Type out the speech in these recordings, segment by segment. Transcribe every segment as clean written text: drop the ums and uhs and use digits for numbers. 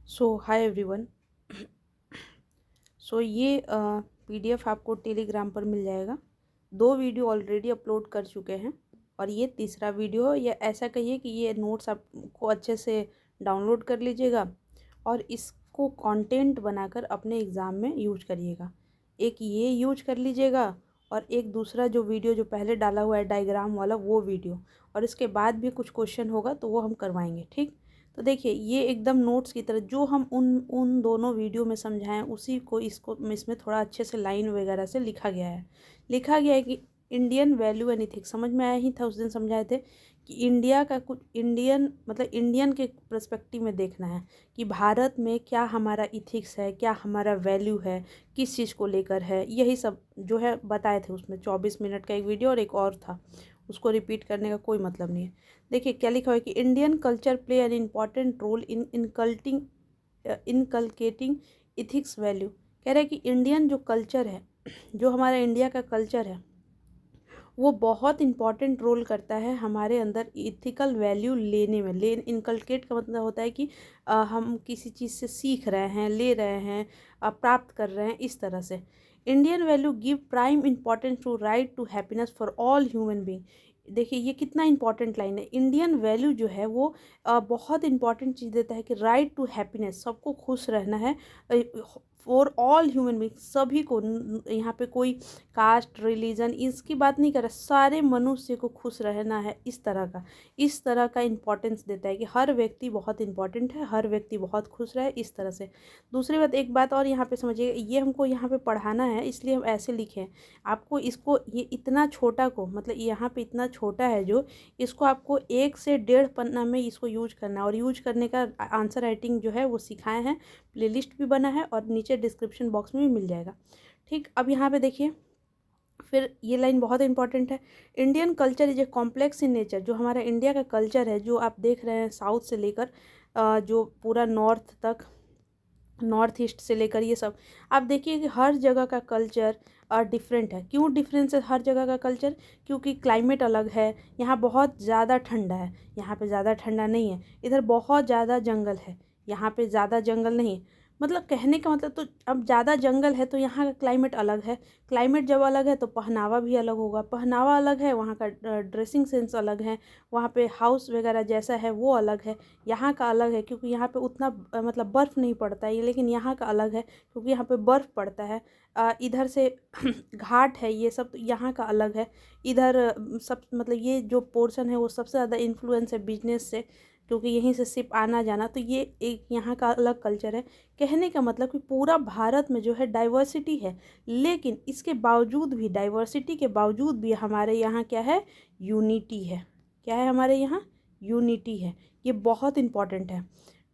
सो hi everyone. सो ये PDF आपको Telegram पर मिल जाएगा। 2 वीडियो ऑलरेडी अपलोड कर चुके हैं और ये तीसरा वीडियो है। या ऐसा कहिए कि ये नोट्स आपको अच्छे से डाउनलोड कर लीजिएगा और इसको कंटेंट बनाकर अपने एग्ज़ाम में यूज करिएगा। एक ये यूज कर लीजिएगा और एक दूसरा जो वीडियो जो पहले डाला हुआ है डायग्राम वाला वो वीडियो, और इसके बाद भी कुछ क्वेश्चन होगा तो वो हम करवाएंगे, ठीक। तो देखिए ये एकदम नोट्स की तरह जो हम उन दोनों वीडियो में समझाएं उसी को इसको इसमें थोड़ा अच्छे से लाइन वगैरह से लिखा गया है कि इंडियन वैल्यू एंड इथिक्स समझ में आया ही था। उस दिन समझाए थे कि इंडिया का कुछ इंडियन मतलब इंडियन के पर्सपेक्टिव में देखना है कि भारत में क्या हमारा इथिक्स है, क्या हमारा वैल्यू है, किस चीज़ को लेकर है, यही सब जो है बताए थे। उसमें 24 मिनट का एक वीडियो और एक और था, उसको रिपीट करने का कोई मतलब नहीं है। देखिए क्या लिखा हुआ है कि Indian culture play an important role in inculcating ethics value. कह रहे हैं कि इंडियन जो कल्चर है, जो हमारा इंडिया का कल्चर है, वो बहुत इंपॉर्टेंट रोल करता है हमारे अंदर इथिकल वैल्यू लेने में। इनकलकेट का मतलब होता है कि हम किसी चीज़ से सीख रहे हैं, ले रहे हैं, प्राप्त कर रहे हैं, इस तरह से। Indian value give prime importance to right to happiness for all human being. देखिए ये कितना इंपॉर्टेंट लाइन है। इंडियन वैल्यू जो है वो बहुत इंपॉर्टेंट चीज़ देता है कि राइट टू हैप्पीनेस, सबको खुश रहना है फॉर ऑल ह्यूमन बींग, सभी को। यहाँ पे कोई कास्ट रिलीजन इसकी बात नहीं कर रहा, सारे मनुष्य को खुश रहना है, इस तरह का इम्पोर्टेंस देता है कि हर व्यक्ति बहुत इंपॉर्टेंट है, हर व्यक्ति बहुत खुश रहे, इस तरह से। दूसरी बात, एक बात और यहाँ पे समझिए, ये हमको यहाँ पे पढ़ाना है इसलिए हम ऐसे लिखे हैं। आपको इसको ये इतना छोटा को मतलब यहाँ पे इतना छोटा है जो इसको आपको 1 से 1.5 पन्ना में इसको यूज करना है, और यूज करने का आंसर राइटिंग जो है वो सिखाए हैं, प्लेलिस्ट भी बना है और नीचे डिस्क्रिप्शन बॉक्स में भी मिल जाएगा, ठीक। अब यहाँ पे देखिए फिर ये लाइन बहुत इंपॉर्टेंट है। Indian culture is a complex in nature. जो हमारा इंडिया का कल्चर है, जो आप देख रहे हैं साउथ से लेकर जो पूरा नॉर्थ तक, नॉर्थ ईस्ट से लेकर ये सब, आप देखिए कि हर जगह का कल्चर डिफरेंट है। क्यों डिफरेंस है हर जगह का कल्चर? क्योंकि क्लाइमेट अलग है। यहाँ बहुत ज़्यादा ठंडा है, यहाँ पे ज़्यादा ठंडा नहीं है। इधर बहुत ज़्यादा जंगल है, यहाँ पे ज़्यादा जंगल नहीं है। मतलब कहने का मतलब, तो अब ज़्यादा जंगल है तो यहाँ का क्लाइमेट अलग है। क्लाइमेट जब अलग है तो पहनावा भी अलग होगा, पहनावा अलग है, वहाँ का ड्रेसिंग सेंस अलग है, वहाँ पे हाउस वगैरह जैसा है वो अलग है। यहाँ का अलग है क्योंकि यहाँ पे उतना मतलब बर्फ़ नहीं पड़ता है, लेकिन यहाँ का अलग है क्योंकि यहाँ पे बर्फ़ पड़ता है। इधर से घाट है, ये सब तो यहाँ का अलग है। इधर सब मतलब ये जो पोर्शन है वो सबसे ज़्यादा इन्फ्लुएंस है बिजनेस से, क्योंकि यहीं से शिप आना जाना, तो ये एक यहाँ का अलग कल्चर है। कहने का मतलब कि पूरा भारत में जो है डाइवर्सिटी है, लेकिन इसके बावजूद भी, डाइवर्सिटी के बावजूद भी हमारे यहाँ क्या है? यूनिटी है। क्या है हमारे यहाँ? यूनिटी है। ये बहुत इंपॉर्टेंट है,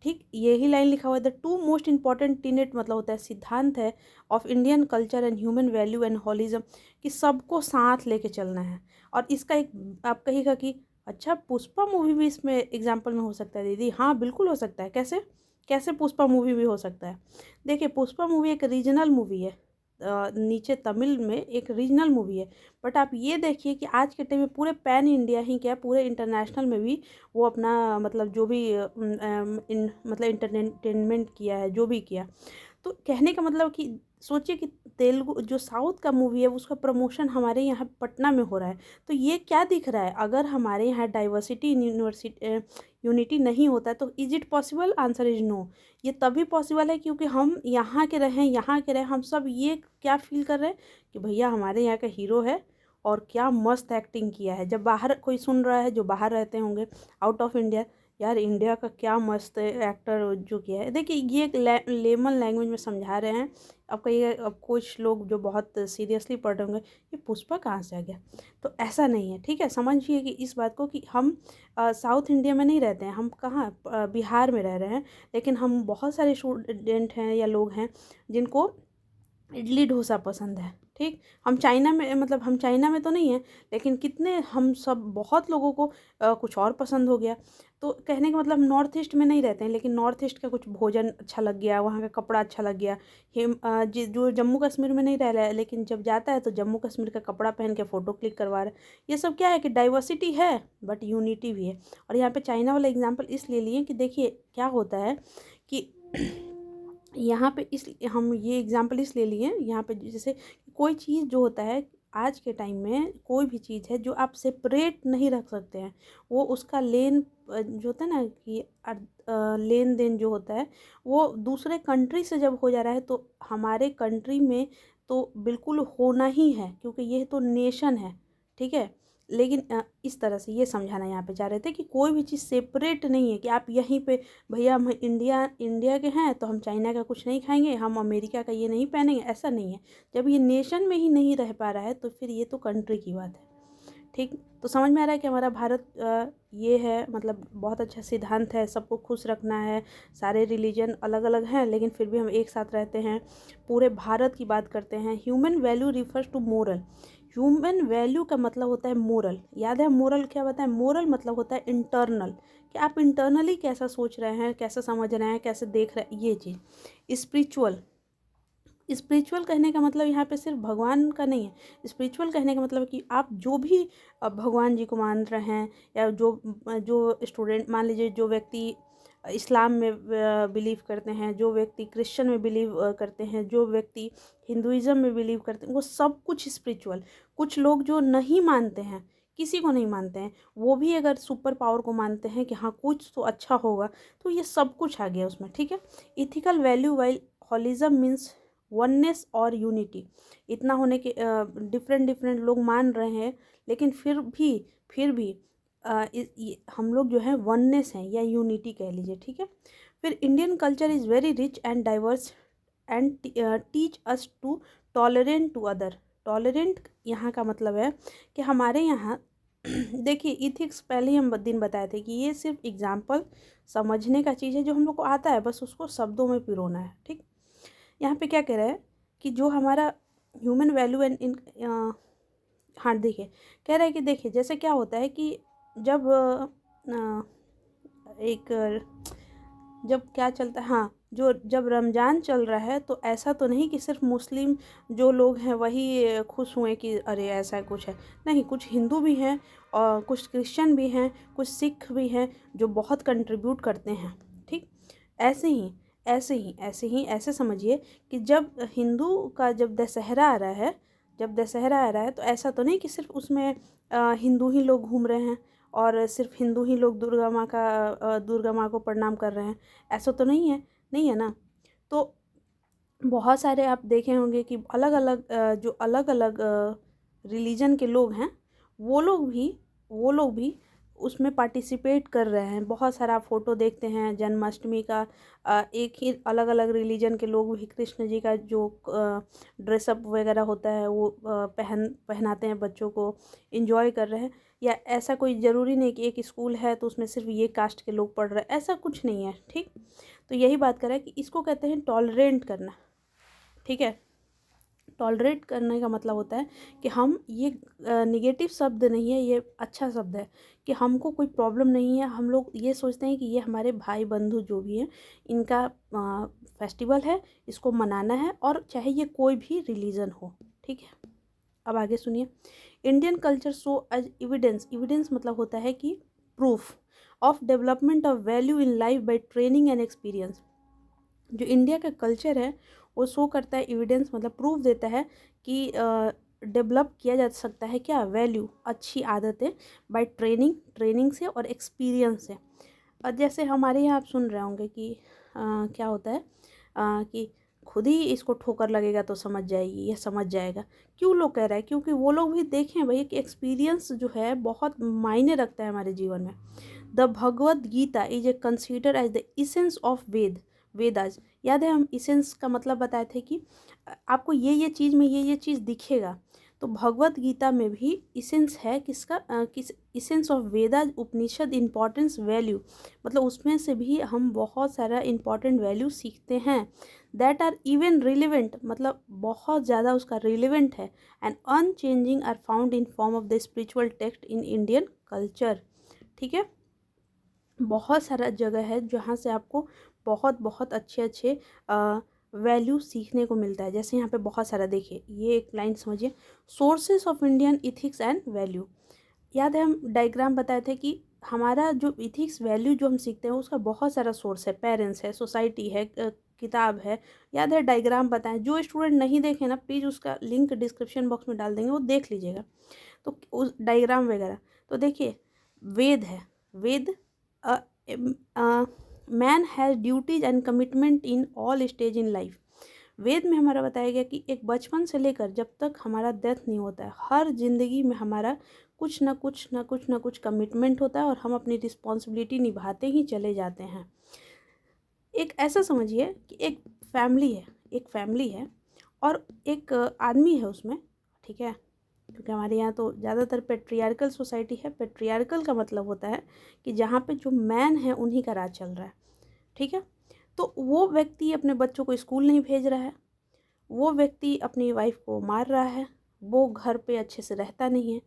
ठीक। यही लाइन लिखा हुआ है, द टू मोस्ट इंपॉर्टेंट टीनेट मतलब होता है, सिद्धांत है of Indian culture and human value and holism, कि सबको साथ लेके चलना है। और इसका एक आप कहिएगा कि अच्छा पुष्पा मूवी भी इसमें एग्जाम्पल में हो सकता है दीदी। हाँ बिल्कुल हो सकता है। कैसे? कैसे पुष्पा मूवी भी हो सकता है? देखिए पुष्पा मूवी एक रीजनल मूवी है, नीचे तमिल में एक रीजनल मूवी है। बट आप ये देखिए कि आज के टाइम में पूरे पैन इंडिया ही क्या, पूरे इंटरनेशनल में भी वो अपना मतलब जो भी मतलब इंटरटेनमेंट किया है, जो भी किया। तो कहने का मतलब कि सोचिए कि तेलुगु जो साउथ का मूवी है उसका प्रमोशन हमारे यहाँ पटना में हो रहा है। तो ये क्या दिख रहा है? अगर हमारे यहाँ डाइवर्सिटी इन यूनिवर्सिटी यूनिटी नहीं होता है तो is it possible? Answer is no. ये तभी पॉसिबल है क्योंकि हम यहाँ के रहें, हम सब ये क्या फील कर रहे हैं कि भैया हमारे यहाँ का हीरो है और क्या मस्त एक्टिंग किया है। जब बाहर कोई सुन रहा है, जो बाहर रहते होंगे आउट ऑफ इंडिया, यार इंडिया का क्या मस्त एक्टर जो किया है। देखिए ये एक लेमन लैंग्वेज में समझा रहे हैं। अब कहिए, अब कुछ लोग जो बहुत सीरियसली पढ़ रहे होंगे ये पुष्पा कहाँ से आ गया, तो ऐसा नहीं है, ठीक है। समझिए कि इस बात को कि हम साउथ इंडिया में नहीं रहते हैं, हम कहाँ बिहार में रह रहे हैं, लेकिन हम बहुत सारे स्टूडेंट हैं या लोग हैं जिनको इडली डोसा पसंद है, ठीक। हम चाइना में मतलब हम चाइना में तो नहीं है, लेकिन कितने हम सब बहुत लोगों को कुछ और पसंद हो गया। तो कहने का मतलब हम नॉर्थ ईस्ट में नहीं रहते हैं, लेकिन नॉर्थ ईस्ट का कुछ भोजन अच्छा लग गया, वहाँ का कपड़ा अच्छा लग गया। जो जम्मू कश्मीर में नहीं रह रहा है, लेकिन जब जाता है तो जम्मू कश्मीर का कपड़ा पहन के फ़ोटो क्लिक करवा रहा है। ये सब क्या है कि डाइवर्सिटी है बट यूनिटी भी है। और यहाँ पे चाइना वाला एग्जाम्पल इसलिए लिए कि देखिए क्या होता है कि यहाँ पे इस हम ये एग्जांपल इसलिए लिए यहाँ पे, जैसे कोई चीज़ जो होता है आज के टाइम में, कोई भी चीज़ है जो आप सेपरेट नहीं रख सकते हैं, वो उसका जो होता है ना कि लेन देन जो होता है वो दूसरे कंट्री से जब हो जा रहा है तो हमारे कंट्री में तो बिल्कुल होना ही है, क्योंकि ये तो नेशन है, ठीक है। लेकिन इस तरह से ये समझाना यहाँ पे चाह रहे थे कि कोई भी चीज़ सेपरेट नहीं है कि आप यहीं पे, भैया हम इंडिया के हैं तो हम चाइना का कुछ नहीं खाएंगे, हम अमेरिका का ये नहीं पहनेंगे, ऐसा नहीं है। जब ये नेशन में ही नहीं रह पा रहा है तो फिर ये तो कंट्री की बात है, ठीक। तो समझ में आ रहा है कि हमारा भारत ये है, मतलब बहुत अच्छा सिद्धांत है, सबको खुश रखना है, सारे रिलीजन अलग अलग हैं लेकिन फिर भी हम एक साथ रहते हैं, पूरे भारत की बात करते हैं। Human value refers to moral. Human value का मतलब होता है मोरल। याद है मोरल क्या होता है? मोरल मतलब होता है इंटरनल, कि आप इंटरनली कैसा सोच रहे हैं, कैसे समझ रहे हैं, कैसे देख रहे हैं, ये चीज़। स्पिरिचुअल, स्पिरिचुअल कहने का मतलब यहाँ पे सिर्फ भगवान का नहीं है। स्पिरिचुअल कहने का मतलब कि आप जो भी भगवान जी को मान रहे हैं, या जो स्टूडेंट, मान लीजिए जो व्यक्ति इस्लाम में बिलीव करते हैं, जो व्यक्ति क्रिश्चियन में बिलीव करते हैं, जो व्यक्ति हिंदुइज़्म में बिलीव करते हैं, वो सब कुछ स्पिरिचुअल। कुछ लोग जो नहीं मानते हैं, किसी को नहीं मानते हैं, वो भी अगर सुपर पावर को मानते हैं कि हाँ कुछ तो अच्छा होगा, तो ये सब कुछ आ गया उसमें, ठीक है। Ethical value while holism means oneness और यूनिटी। इतना होने के डिफरेंट डिफरेंट लोग मान रहे हैं, लेकिन फिर भी हम लोग जो है वननेस हैं या यूनिटी कह लीजिए, ठीक है। फिर Indian culture is very rich and diverse and teach us to tolerant to other. Tolerant यहाँ का मतलब है कि हमारे यहाँ देखिए इथिक्स पहले ही हम दिन बताए थे कि ये सिर्फ एग्जाम्पल समझने का चीज़ है, जो हम लोग को आता है बस उसको शब्दों में पिरोना है, ठीक। यहाँ पे क्या कह रहा है कि जो हमारा ह्यूमन वैल्यू एंड इन हाँ देखिए, कह रहा है कि देखिए जैसे क्या होता है कि जब एक जब क्या चलता है, हाँ, जो जब रमज़ान चल रहा है तो ऐसा तो नहीं कि सिर्फ मुस्लिम जो लोग हैं वही खुश हुए कि अरे ऐसा कुछ है, नहीं, कुछ हिंदू भी हैं और कुछ क्रिश्चियन भी हैं, कुछ सिख भी हैं जो बहुत कंट्रीब्यूट करते हैं, ठीक। ऐसे समझिए कि जब हिंदू का जब दशहरा आ रहा है, तो ऐसा तो नहीं कि सिर्फ उसमें हिंदू ही लोग घूम रहे हैं और सिर्फ हिंदू ही लोग दुर्गा माँ को प्रणाम कर रहे हैं, ऐसा तो नहीं है ना। तो बहुत सारे आप देखे होंगे कि जो अलग अलग रिलीजन के लोग हैं, वो लोग भी उसमें पार्टिसिपेट कर रहे हैं। बहुत सारा फ़ोटो देखते हैं जन्माष्टमी का, एक ही अलग अलग रिलीजन के लोग भी कृष्ण जी का जो ड्रेसअप वगैरह होता है वो पहनाते हैं बच्चों को, इंजॉय कर रहे हैं। या ऐसा कोई ज़रूरी नहीं कि एक स्कूल है तो उसमें सिर्फ ये कास्ट के लोग पढ़ रहे हैं, ऐसा कुछ नहीं है, ठीक। तो यही बात कर रहा है कि इसको कहते हैं टॉलरेंट करना, ठीक है। टॉलरेट करने का मतलब होता है कि हम ये निगेटिव शब्द नहीं है, ये अच्छा शब्द है कि हमको कोई प्रॉब्लम नहीं है। हम लोग ये सोचते हैं कि ये हमारे भाई बंधु जो भी हैं, इनका फेस्टिवल है, इसको मनाना है, और चाहे ये कोई भी रिलीजन हो, ठीक है। अब आगे सुनिए। Indian culture show as evidence. Evidence मतलब होता है कि proof of development of value in life by training and experience. जो इंडिया का कल्चर है वो शो करता है, एविडेंस मतलब प्रूफ देता है कि डेवलप किया जा सकता है क्या, वैल्यू, अच्छी आदतें, बाय ट्रेनिंग से और एक्सपीरियंस से। और जैसे हमारे यहाँ आप सुन रहे होंगे कि क्या होता है कि खुद ही इसको ठोकर लगेगा तो समझ जाएगी या समझ जाएगा। क्यों लोग कह रहे हैं? क्योंकि वो लोग भी देखें भैया कि एक्सपीरियंस जो है बहुत मायने रखता है हमारे जीवन में। The Bhagavad Gita is a consider as the essence of Vedas. याद है हम इसेंस का मतलब बताए थे कि आपको ये चीज़ में ये चीज़ दिखेगा, तो भगवत गीता में भी इसेंस है किसका, किस essence of Vedas Upanishad importance value, मतलब उसमें से भी हम बहुत सारा इम्पॉर्टेंट वैल्यू सीखते हैं। दैट आर इवन रिलेवेंट, मतलब बहुत ज़्यादा उसका रिलेवेंट है, and unchanging are found in form of the spiritual text in Indian culture, ठीक है। बहुत सारा जगह है जहाँ से आपको बहुत बहुत अच्छे वैल्यू सीखने को मिलता है। जैसे यहाँ पे बहुत सारा देखिए, ये एक लाइन समझिए, sources of Indian ethics and value. याद है हम डायग्राम बताए थे कि हमारा जो इथिक्स वैल्यू जो हम सीखते हैं उसका बहुत सारा सोर्स है, पेरेंट्स है, सोसाइटी है, किताब है, याद है डायग्राम बताएं। जो स्टूडेंट नहीं देखे ना, प्लीज़ उसका लिंक डिस्क्रिप्शन बॉक्स में डाल देंगे, वो देख लीजिएगा तो उस डायग्राम वगैरह। तो देखिए वेद है, Veda man has duties and commitment in all stage in life. Veda में हमारा बताया गया कि एक बचपन से लेकर जब तक हमारा डेथ नहीं होता है, हर जिंदगी में हमारा कुछ ना कुछ ना कुछ ना कुछ कमिटमेंट होता है और हम अपनी रिस्पॉन्सिबिलिटी निभाते ही चले जाते हैं। एक ऐसा समझिए कि एक फैमिली है, एक फैमिली है और एक आदमी है उसमें, ठीक है, क्योंकि हमारे यहाँ तो ज़्यादातर पेट्रियार्कल सोसाइटी है। पेट्रियार्कल का मतलब होता है कि जहाँ पे जो मैन है उन्हीं का राज चल रहा है, ठीक है। तो वो व्यक्ति अपने बच्चों को स्कूल नहीं भेज रहा है, वो व्यक्ति अपनी वाइफ को मार रहा है, वो घर पे अच्छे से रहता नहीं है,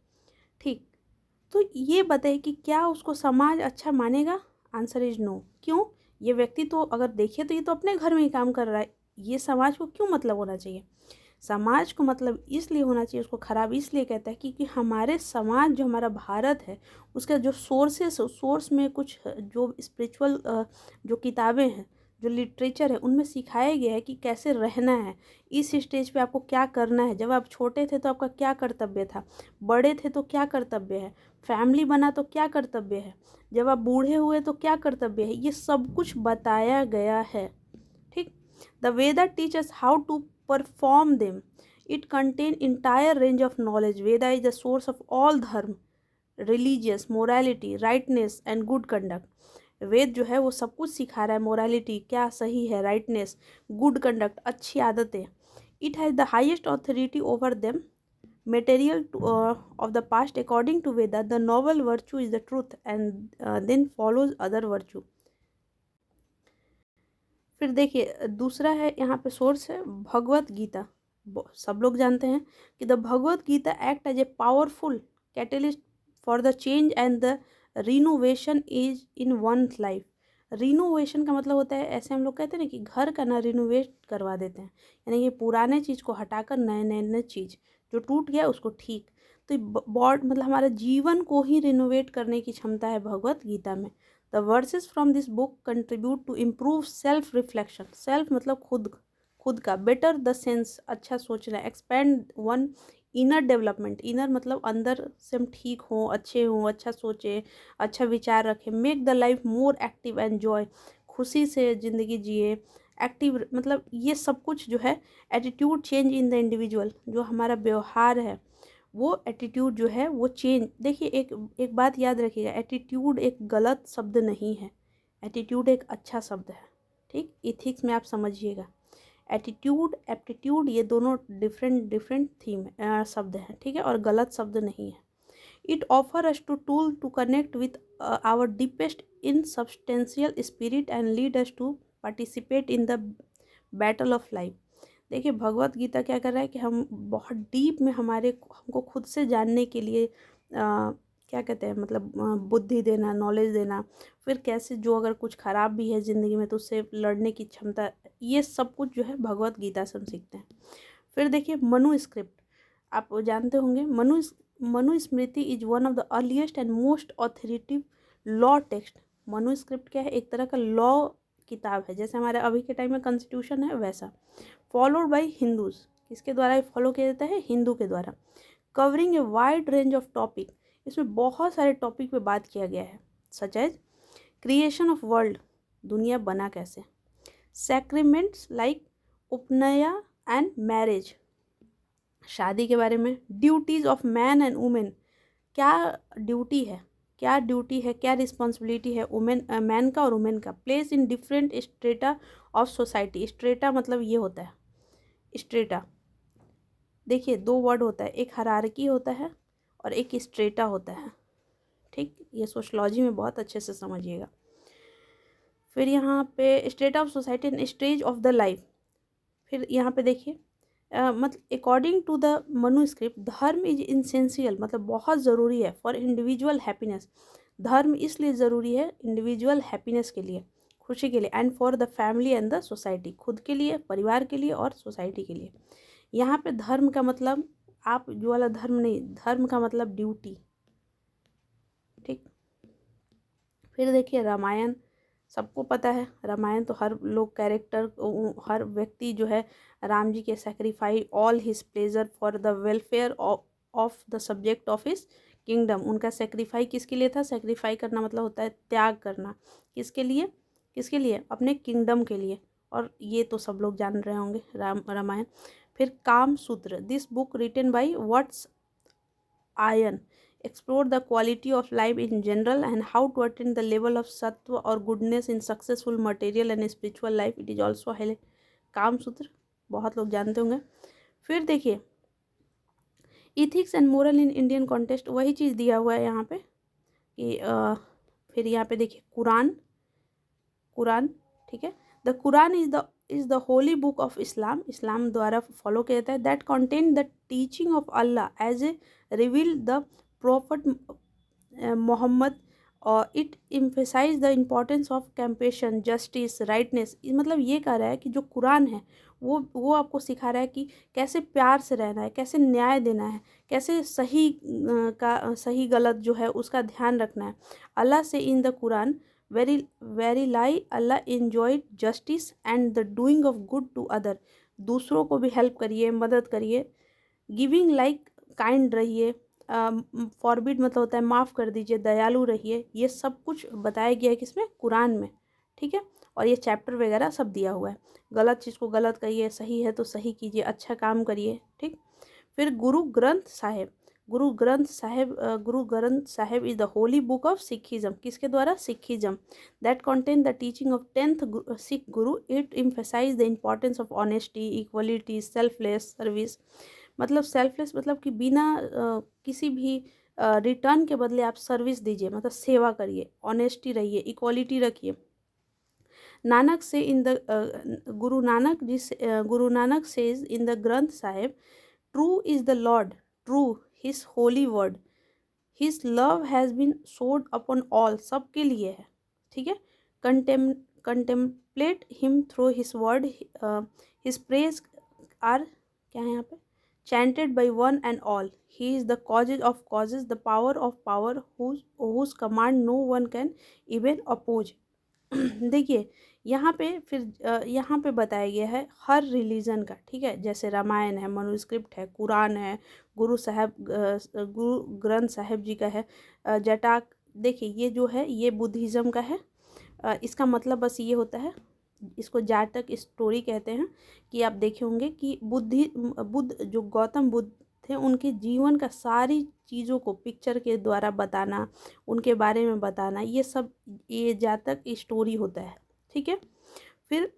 ठीक। तो ये बताइए कि क्या उसको समाज अच्छा मानेगा? Answer is no. क्यों? ये व्यक्ति तो अगर देखिए तो ये तो अपने घर में ही काम कर रहा है, ये समाज को क्यों मतलब होना चाहिए? समाज को मतलब इसलिए होना चाहिए, उसको ख़राब इसलिए कहता है क्योंकि हमारे समाज जो हमारा भारत है उसका जो सोर्स में कुछ जो स्पिरिचुअल जो किताबें हैं, जो लिटरेचर है, उनमें सिखाया गया है कि कैसे रहना है, इस स्टेज पे आपको क्या करना है, जब आप छोटे थे तो आपका क्या कर्तव्य था, बड़े थे तो क्या कर्तव्य है, फैमिली बना तो क्या कर्तव्य है, जब आप बूढ़े हुए तो क्या कर्तव्य है, ये सब कुछ बताया गया है, ठीक। The Veda teachers how to perform them. It contain entire range of knowledge. Veda is the source of all dharma, religious, morality, rightness and good conduct. वेद जो है वो सब कुछ सिखा रहा है, मोरालिटी क्या सही है, राइटनेस, गुड कंडक्ट अच्छी आदतें। It has the highest authority over them material of the past. According to Veda, the noble virtue is the truth and then follows other virtue. फिर देखिए दूसरा है यहाँ पे सोर्स है भगवत गीता। सब लोग जानते हैं कि the Bhagavad Gita act as a powerful catalyst for the change and the renovation is in one life. Renovation का मतलब होता है, ऐसे हम लोग कहते हैं ना कि घर का ना रिनोवेट करवा देते हैं, यानी कि पुराने चीज़ को हटाकर नए नए नए चीज़ जो टूट गया उसको ठीक। तो बॉड मतलब हमारा जीवन को ही रिनोवेट करने की क्षमता है भगवत गीता में। The verses from this book contribute to improve self reflection. Self मतलब खुद, खुद का। बेटर द सेंस अच्छा सोचना। Expand one inner development. Inner मतलब अंदर से हम ठीक हों, अच्छे हों, अच्छा सोचें, अच्छा विचार रखें। Make the life more active and Joy. खुशी से ज़िंदगी जिए। एक्टिव मतलब ये सब कुछ जो है। Attitude change in the individual. जो हमारा व्यवहार है वो एटीट्यूड जो है वो चेंज। देखिए एक बात याद रखिएगा, एटीट्यूड एक गलत शब्द नहीं है, एटीट्यूड एक अच्छा शब्द है, ठीक। इथिक्स में आप समझिएगा, एटीट्यूड एप्टीट्यूड ये दोनों डिफरेंट थीम शब्द हैं, ठीक है, और गलत शब्द नहीं है। It offer us to tool to connect with our deepest in substantial spirit and lead us to participate in the battle of life. देखिए भगवत गीता क्या कर रहा है कि हम बहुत डीप में हमको खुद से जानने के लिए क्या कहते हैं मतलब बुद्धि देना, नॉलेज देना, फिर कैसे जो अगर कुछ ख़राब भी है ज़िंदगी में तो उससे लड़ने की क्षमता, ये सब कुछ जो है भगवत गीता से हम सीखते हैं। फिर देखिए मनुस्क्रिप्ट, आप जानते होंगे Manusmriti is one of the earliest and most authoritative law text. Manuscript क्या है? एक तरह का लॉ किताब है, जैसे हमारे अभी के टाइम में कॉन्स्टिट्यूशन है वैसा। फॉलोड बाई हिंदूज, किसके द्वारा ये फॉलो किया जाता है? हिंदू के द्वारा। Covering a wide range of topic, इसमें बहुत सारे टॉपिक पे बात किया गया है, such as creation of world, दुनिया बना कैसे, sacraments like Upanaya and marriage, शादी के बारे में, duties of man and women, क्या ड्यूटी है, क्या ड्यूटी है, क्या रिस्पॉन्सिबिलिटी है वुमेन मैन का और वुमेन का, place in different strata of society. Strata मतलब ये होता है, स्ट्रेटा देखिए दो वर्ड होता है, एक हायरार्की होता है और एक स्ट्रेटा होता है, ठीक। ये सोशलॉजी में बहुत अच्छे से समझिएगा। फिर यहाँ पे state of society and stage of the life. फिर यहाँ पे देखिए मतलब अकॉर्डिंग टू द मनुस्क्रिप्ट धर्म इज इसेंशियल, मतलब बहुत ज़रूरी है फॉर इंडिविजुअल हैप्पीनेस। धर्म इसलिए ज़रूरी है इंडिविजुअल हैप्पीनेस के लिए, खुशी के लिए, and for the family and the society, खुद के लिए, परिवार के लिए और सोसाइटी के लिए। यहाँ पे धर्म का मतलब आप जो वाला धर्म नहीं, धर्म का मतलब ड्यूटी, ठीक। फिर देखिए रामायण, सबको पता है रामायण, तो हर लोग कैरेक्टर, हर व्यक्ति जो है राम जी के sacrifice all his pleasure for the welfare of the subject of his kingdom. उनका सेक्रीफाई किसके लिए था? सेक्रीफाई करना मतलब होता है त्याग करना। किसके लिए? किसके लिए? अपने किंगडम के लिए। और ये तो सब लोग जान रहे होंगे रामायण। फिर Kama Sutra, this book written by Vatsyayana explore the quality of life in general and how to attain the level of sattva or goodness in successful material and spiritual life. It is also highly काम सूत्र बहुत लोग जानते होंगे। फिर देखिए ethics and moral in Indian context, वही चीज़ दिया हुआ है यहाँ पे कि फिर यहाँ पे देखिए कुरान, कुरान, ठीक है। The Quran is the holy book of Islam, Islam द्वारा फॉलो किया जाता है। That contain the teaching of Allah as a reveal the prophet Muhammad, और it emphasise the importance of compassion, justice, rightness. मतलब ये कह रहा है कि जो कुरान है वो आपको सिखा रहा है कि कैसे प्यार से रहना है, कैसे न्याय देना है, कैसे सही का सही गलत जो है उसका ध्यान रखना है। अल्लाह से in the Quran very very lie Allah enjoyed justice and the doing of good to other, दूसरों को भी हेल्प करिए, मदद करिए। गिविंग लाइक काइंड रहिए, फॉरबिड मतलब होता है माफ़ कर दीजिए, दयालु रहिए। ये सब कुछ बताया गया है किसमें? कुरान में, ठीक है। और ये चैप्टर वगैरह सब दिया हुआ है। गलत चीज़ को गलत कहिए, सही है तो सही कीजिए, अच्छा काम करिए, ठीक। फिर गुरु Granth Sahib, Guru Granth Sahib, Guru Granth Sahib is the holy book of Sikhism, किसके द्वारा? Sikhism. That contain the teaching of 10th Sikh guru, it emphasise the importance of honesty, equality, selfless service. मतलब सेल्फलेस मतलब कि बिना किसी भी रिटर्न के बदले आप सर्विस दीजिए, मतलब सेवा करिए, ऑनेस्टी रहिए, इक्वालिटी रखिए। नानक से in the Guru Nanak ji Guru Nanak says in the Granth Sahib, true is the Lord, true his holy word, his love has been sowed upon all, सबके लिए है, ठीक है। Contemplate him through his word, his praise are, क्या है यहाँ पे? chanted by one and all. He is the causes of causes, the power of power, whose command no one can even oppose. देखिए यहाँ पे फिर यहाँ पे बताया गया है हर रिलीजन का, ठीक है। जैसे रामायण है, मनुस्क्रिप्ट है, कुरान है, गुरु ग्रंथ साहिब जी का है, जटाक। देखिए ये जो है ये बुद्धिज़्म का है। इसका मतलब बस ये होता है, इसको जातक स्टोरी कहते हैं, कि आप देखे होंगे कि बुद्ध जो गौतम बुद्ध थे उनके जीवन का सारी चीज़ों को पिक्चर के द्वारा बताना, उनके बारे में बताना, ये सब ये जातक स्टोरी होता है, ठीक है। फिर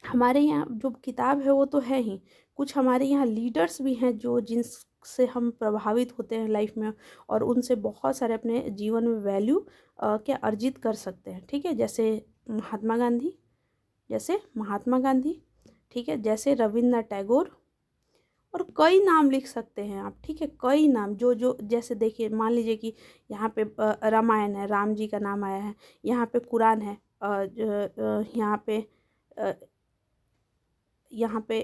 हमारे यहाँ जो किताब है वो तो है ही, कुछ हमारे यहाँ लीडर्स भी हैं जो जिनसे हम प्रभावित होते हैं लाइफ में, और उनसे बहुत सारे अपने जीवन में वैल्यू क्या अर्जित कर सकते हैं, ठीक है। जैसे महात्मा गांधी, जैसे महात्मा गांधी, ठीक है, जैसे रविन्द्रनाथ टैगोर, और कई नाम लिख सकते हैं आप, ठीक है। कई नाम जो जो जैसे देखिए मान लीजिए कि यहाँ पे रामायण है, राम जी का नाम आया है, यहाँ पे कुरान है, यहाँ पे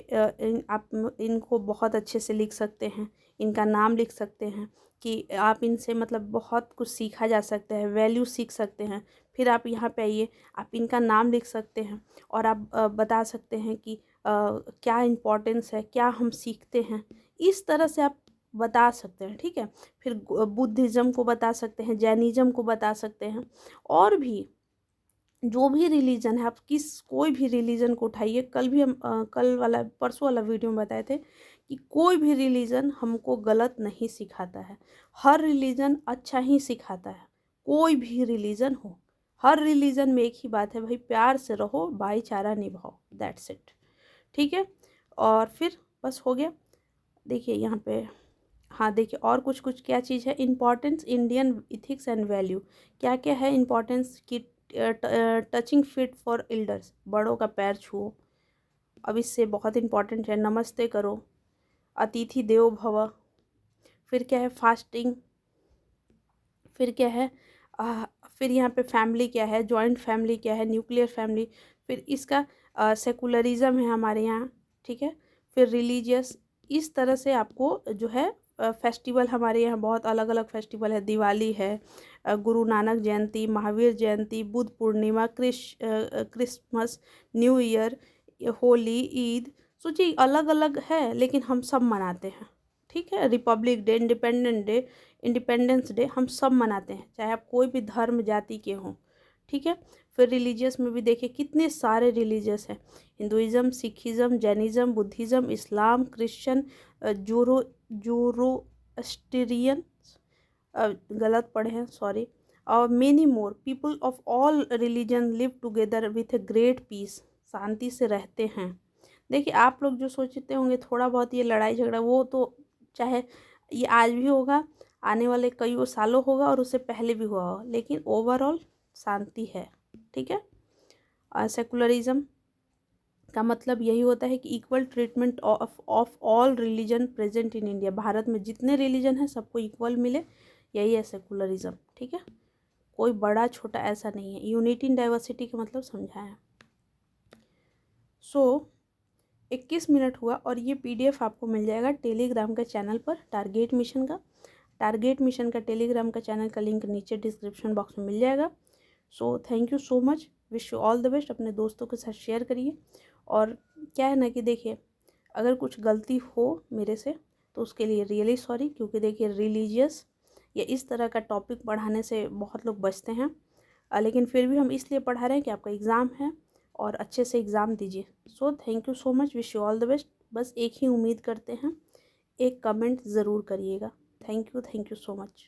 आप इनको बहुत अच्छे से लिख सकते हैं, इनका नाम लिख सकते हैं कि आप इनसे मतलब बहुत कुछ सीखा जा सकता है, वैल्यू सीख सकते हैं। फिर आप यहाँ पे आइए, आप इनका नाम लिख सकते हैं और आप बता सकते हैं कि क्या इम्पोर्टेंस है, क्या हम सीखते हैं, इस तरह से आप बता सकते हैं, ठीक है। फिर बुद्धिज़्म को बता सकते हैं, जैनिज़्म को बता सकते हैं, और भी जो भी रिलीजन है, आप कोई भी रिलीजन को उठाइए। कल भी हम कल वाला परसों वाला वीडियो में बताए थे कि कोई भी रिलीजन हमको गलत नहीं सिखाता है, हर रिलीजन अच्छा ही सिखाता है। कोई भी रिलीजन हो, हर रिलीजन में एक ही बात है भाई, प्यार से रहो, भाईचारा निभाओ, दैट्स इट, ठीक है। और फिर बस हो गया। देखिए यहाँ पे, हाँ देखिए और कुछ कुछ क्या चीज़ है, importance Indian ethics and value, क्या क्या है इम्पॉर्टेंस की? टचिंग फीट फॉर एल्डर्स, बड़ों का पैर छुओ, अब इससे बहुत इंपॉर्टेंट है, नमस्ते करो, अतिथि देवो भव। फिर क्या है? फास्टिंग। फिर क्या है? फिर यहाँ पे फैमिली क्या है, जॉइंट फैमिली क्या है, न्यूक्लियर फैमिली। फिर इसका सेकुलरिज्म है हमारे यहाँ, ठीक है। फिर रिलीजियस, इस तरह से आपको जो है फेस्टिवल, हमारे यहाँ बहुत अलग अलग फेस्टिवल है, दिवाली है, Guru Nanak Jayanti, Mahavir Jayanti, Buddha Purnima, Christmas, New Year, Holi, Eid. सोचिए अलग अलग है लेकिन हम सब मनाते हैं, ठीक है। रिपब्लिक डे, इंडिपेंडेंस डे हम सब मनाते हैं, चाहे आप कोई भी धर्म जाति के हों, ठीक है। फिर रिलीजियस में भी देखिए कितने सारे रिलीजियस हैं, Hinduism, Sikhism, Jainism, Buddhism, Islam, Christian, Zoroastrian, गलत पढ़े हैं सॉरी, और many more. People of all religion live together with a great peace, शांति से रहते हैं। देखिए आप लोग जो सोचते होंगे थोड़ा बहुत ये लड़ाई झगड़ा, वो तो चाहे ये आज भी होगा, आने वाले कई सालों होगा और उससे पहले भी हुआ होगा, लेकिन ओवरऑल शांति है, ठीक है। सेकुलरिज्म का मतलब यही होता है कि equal treatment of all religion present in India. Bharat में जितने रिलीजन हैं सबको इक्वल मिले, यही है सेकुलरिज्म, ठीक है। कोई बड़ा छोटा ऐसा नहीं है। यूनिटी इन डाइवर्सिटी का मतलब समझाया। 21 मिनट हुआ और ये PDF आपको मिल जाएगा टेलीग्राम का चैनल पर, टारगेट मिशन का। टारगेट मिशन का टेलीग्राम का चैनल का लिंक नीचे डिस्क्रिप्शन बॉक्स में मिल जाएगा। Thank you so much, wish you all the best. अपने दोस्तों के साथ शेयर करिए। और क्या है ना कि देखिए अगर कुछ गलती हो मेरे से तो उसके लिए रियली सॉरी, क्योंकि देखिए रिलीजियस या इस तरह का टॉपिक पढ़ाने से बहुत लोग बचते हैं, लेकिन फिर भी हम इसलिए पढ़ा रहे हैं कि आपका एग्ज़ाम है और अच्छे से एग्ज़ाम दीजिए। Thank you so much, wish you all the best. बस एक ही उम्मीद करते हैं, एक कमेंट ज़रूर करिएगा। Thank you so much.